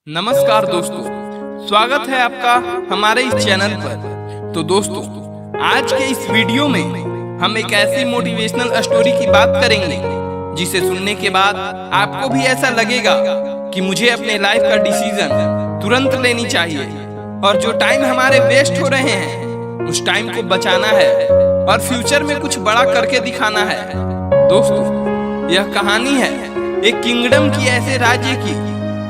नमस्कार दोस्तों, स्वागत है आपका हमारे इस चैनल पर। तो दोस्तों, आज के इस वीडियो में हम एक ऐसी मोटिवेशनल स्टोरी की बात करेंगे जिसे सुनने के बाद आपको भी ऐसा लगेगा कि मुझे अपने लाइफ का डिसीजन तुरंत लेनी चाहिए और जो टाइम हमारे वेस्ट हो रहे हैं उस टाइम को बचाना है और फ्यूचर में कुछ बड़ा करके दिखाना है। दोस्तों, यह कहानी है एक किंगडम की, ऐसे राज्य की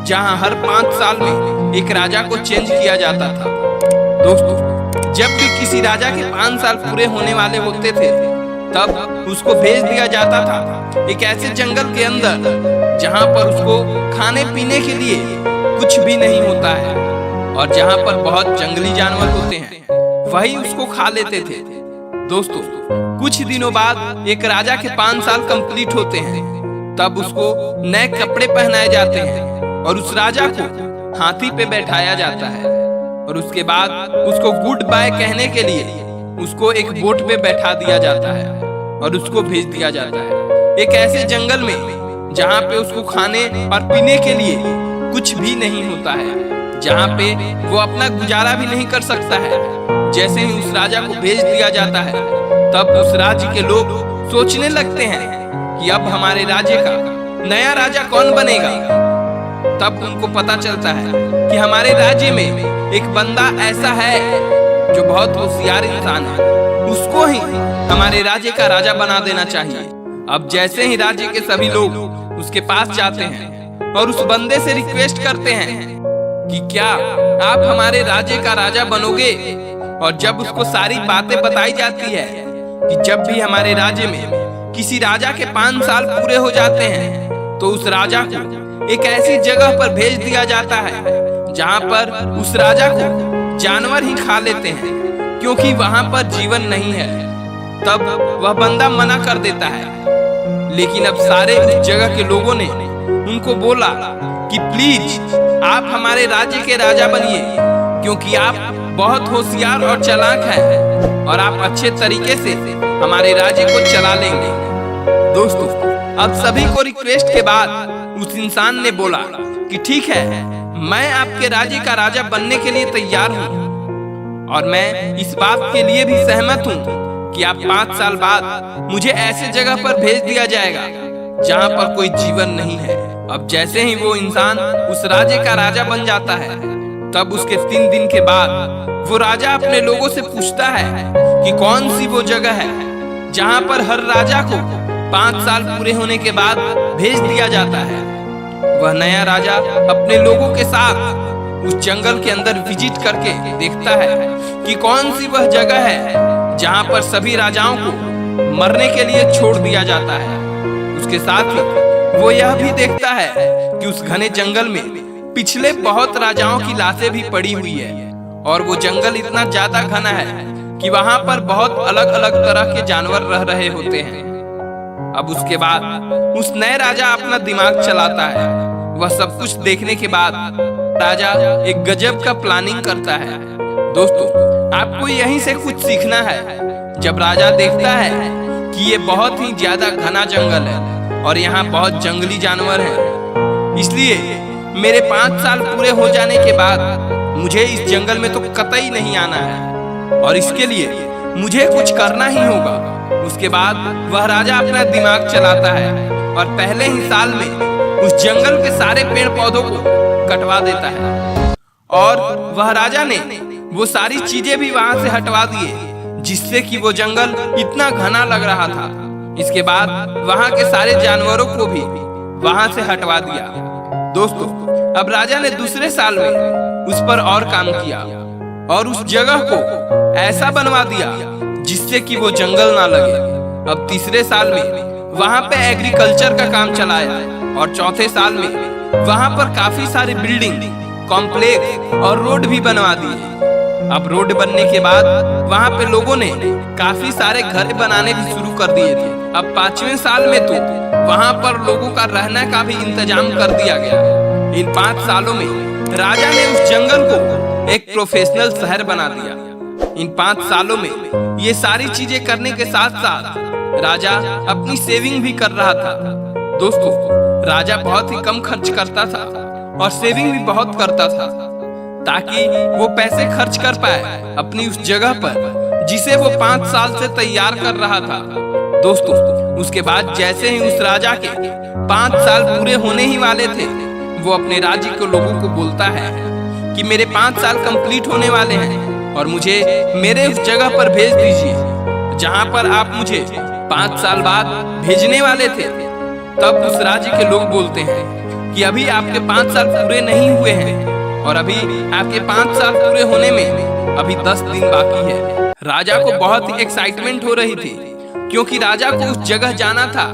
जहां हर 5 साल में एक राजा को चेंज किया जाता था। दोस्तों, जब भी किसी राजा के 5 साल पूरे होने वाले होते थे तब उसको भेज दिया जाता था एक ऐसे जंगल के अंदर जहां पर उसको खाने पीने के लिए कुछ भी नहीं होता है और जहां पर बहुत जंगली जानवर होते हैं वही उसको खा लेते थे। दोस्तों, कुछ दिनों बाद एक राजा के 5 साल कंप्लीट होते हैं, तब उसको नए कपड़े पहनाए जाते हैं और उस राजा को हाथी पे बैठाया जाता है और उसके बाद उसको गुड बाय कहने के लिए उसको एक बोट पे बैठा दिया जाता है और उसको भेज दिया जाता है एक ऐसे जंगल में जहाँ पे उसको खाने और पीने के लिए कुछ भी नहीं होता है, जहाँ पे वो अपना गुजारा भी नहीं कर सकता है। जैसे ही उस राजा को भेज दिया जाता है तब उस राज्य के लोग सोचने लगते हैं कि अब हमारे राज्य का नया राजा कौन बनेगा। तब उनको पता चलता है कि हमारे राज्य में एक बंदा ऐसा है जो बहुत होशियार इंसान है, उसको ही हमारे राज्य का राजा बना देना चाहिए। अब जैसे ही राज्य के सभी लोग उसके पास जाते हैं और उस बंदे से रिक्वेस्ट करते हैं कि क्या आप हमारे राज्य का राजा बनोगे, और जब उसको सारी बातें बताई जाती है कि जब भी हमारे राज्य में किसी राजा के 5 साल पूरे हो जाते हैं तो उस राजा को एक ऐसी जगह पर भेज दिया जाता है जहां पर उस राजा को जानवर ही खा लेते हैं क्योंकि वहां पर जीवन नहीं है। तब वह बंदा मना कर देता है, लेकिन अब सारे उस जगह के लोगों ने उनको बोला कि प्लीज आप हमारे राज्य के राजा बनिए क्योंकि आप बहुत होशियार और चालाक हैं और आप अच्छे तरीके से हमारे राज्य को चला लेंगे। दोस्तों, अब सभी को रिक्वेस्ट के बाद उस इंसान ने बोला कि ठीक है, मैं आपके राज्य का राजा बनने के लिए तैयार हूँ और मैं इस बात के लिए भी सहमत हूँ कि आप 5 साल बाद मुझे ऐसे जगह पर भेज दिया जाएगा जहाँ पर कोई जीवन नहीं है। अब जैसे ही वो इंसान उस राज्य का राजा बन जाता है तब उसके 3 दिन के बाद वो राजा अपने लोगों से पूछता है कि कौन सी वो जगह है जहाँ पर हर राजा को 5 साल पूरे होने के बाद भेज दिया जाता है। वह नया राजा अपने लोगों के साथ उस जंगल के अंदर विजिट करके देखता है कि कौन सी वह जगह है जहां पर सभी राजाओं को मरने के लिए छोड़ दिया जाता है। उसके साथ ही वो यह भी देखता है कि उस घने जंगल में पिछले बहुत राजाओं की लाशें भी पड़ी हुई है और वो जंगल इतना ज्यादा घना है कि वहां पर बहुत अलग अलग तरह के जानवर रह रहे होते हैं। अब उसके बाद उस नए राजा अपना दिमाग चलाता है। वह सब कुछ देखने के बाद राजा एक गजब का प्लानिंग करता है। दोस्तों, आपको यहीं से कुछ सीखना है। जब राजा देखता है कि ये बहुत ही ज्यादा घना जंगल है और यहाँ बहुत जंगली जानवर हैं, इसलिए मेरे 5 साल पूरे हो जाने के बाद मुझे इस जंगल में तो कतई नहीं आना है और इसके लिए मुझे कुछ करना ही होगा। उसके बाद वह राजा अपना दिमाग चलाता है और पहले ही साल में उस जंगल के सारे पेड़ पौधों को कटवा देता है और वह राजा ने वो सारी चीजें भी वहां से हटवा दिए जिससे कि वो जंगल इतना घना लग रहा था। इसके बाद वहां के सारे जानवरों को भी वहां से हटवा दिया। दोस्तों, अब राजा ने दूसरे साल में उस पर और काम किया और उस जगह को ऐसा बनवा दिया जिससे कि वो जंगल ना लगे। अब तीसरे साल में वहां पे एग्रीकल्चर का काम चलाया और चौथे साल में वहां पर काफी सारी बिल्डिंग, कॉम्प्लेक्स और रोड भी बनवा दिए। अब रोड बनने के बाद वहां पे लोगों ने काफी सारे घर बनाने भी शुरू कर दिए थे। अब 5वें साल में तो वहां पर लोगों का रहने का भी इंतजाम कर दिया गया। इन 5 सालों में राजा ने उस जंगल को एक प्रोफेशनल शहर बना दिया। इन 5 सालों में ये सारी चीजें करने के साथ साथ राजा अपनी सेविंग भी कर रहा था। दोस्तों, राजा बहुत ही कम खर्च करता था और सेविंग भी बहुत करता था ताकि वो पैसे खर्च कर पाए अपनी उस जगह पर जिसे वो 5 साल से तैयार कर रहा था। दोस्तों, उसके बाद जैसे ही उस राजा के 5 साल पूरे होने ही वाले थे, वो अपने राज्य के लोगों को बोलता है कि मेरे 5 साल कंप्लीट होने वाले हैं और मुझे मेरे उस जगह पर भेज दीजिए जहां पर आप मुझे 5 साल बाद भेजने वाले थे। तब उस राज्य के लोग बोलते हैं कि अभी आपके 5 साल पूरे नहीं हुए हैं और अभी आपके 5 साल पूरे होने में अभी 10 दिन बाकी है। राजा को बहुत ही एक्साइटमेंट हो रही थी क्योंकि राजा को उस जगह जाना था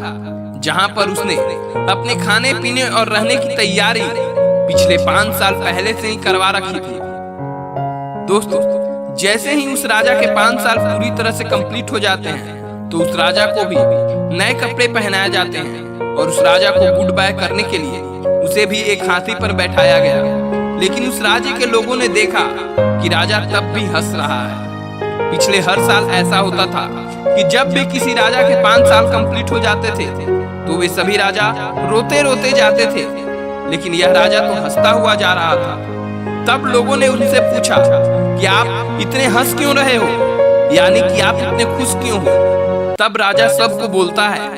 जहां पर उसने अपने खाने पीने और रहने की तैयारी पिछले 5 साल पहले से ही करवा रखी थी। दोस्तों, जैसे ही उस राजा के 5 साल पूरी तरह से कंप्लीट हो जाते हैं तो उस राजा को भी नए कपड़े पहनाए जाते हैं और उस राजा को गुड बाय करने के लिए उसे भी एक हाथी पर बैठाया गया। लेकिन उस राज्य के लोगों ने देखा कि राजा तब भी हंस रहा है। पिछले हर साल ऐसा होता था कि जब भी किसी राजा के 5 साल कंप्लीट हो जाते थे तो वे सभी राजा रोते रोते जाते थे, लेकिन यह राजा तो हंसता हुआ जा रहा था। तब लोगों ने उनसे पूछा कि आप इतने हंस क्यों रहे हो, यानी कि आप इतने खुश क्यों हो। तब राजा सबको बोलता है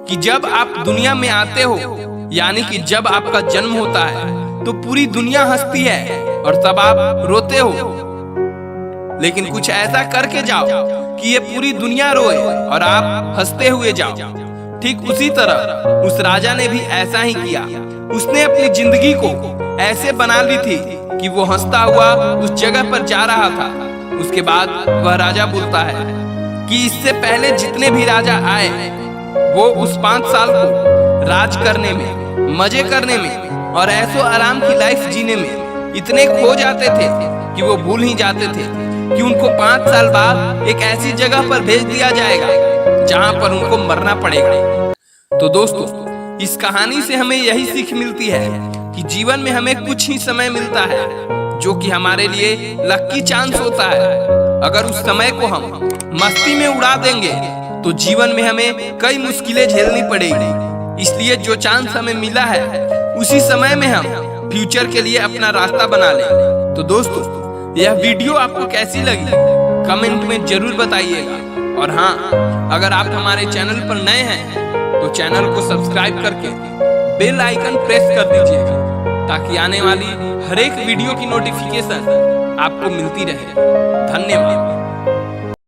कि जब आप दुनिया में आते हो, यानी कि जब आपका जन्म होता है तो पूरी दुनिया हंसती है और तब आप रोते हो, लेकिन कुछ ऐसा करके जाओ कि ये पूरी दुनिया रोए और आप हंसते हुए जाओ। ठीक उसी तरह उस राजा ने भी ऐसा ही किया। उसने अपनी जिंदगी को ऐसे बना ली थी कि वो हंसता हुआ उस जगह पर जा रहा था। उसके बाद वह राजा बोलता है कि इससे पहले जितने भी राजा आए वो उस 5 साल को राज करने में, मजे करने में और ऐसो आराम की लाइफ जीने में इतने खो जाते थे कि वो भूल ही जाते थे कि उनको 5 साल बाद एक ऐसी जगह पर भेज दिया जाएगा जहां पर उनको मरना पड़ेगा। तो दोस्तों, इस कहानी से हमें यही सीख मिलती है कि जीवन में हमें कुछ ही समय मिलता है जो कि हमारे लिए लकी चांस होता है। अगर उस समय को हम मस्ती में उड़ा देंगे तो जीवन में हमें कई मुश्किलें झेलनी पड़ेगी। इसलिए जो चांस हमें मिला है उसी समय में हम फ्यूचर के लिए अपना रास्ता बना लें। तो दोस्तों, यह वीडियो आपको कैसी लगी कमेंट में जरूर बताइएगा। और हाँ, अगर आप हमारे चैनल पर नए हैं तो चैनल को सब्सक्राइब करके बेल आइकन प्रेस कर दीजिएगा ताकि आने वाली हर एक वीडियो की नोटिफिकेशन आपको मिलती रहे। धन्यवाद।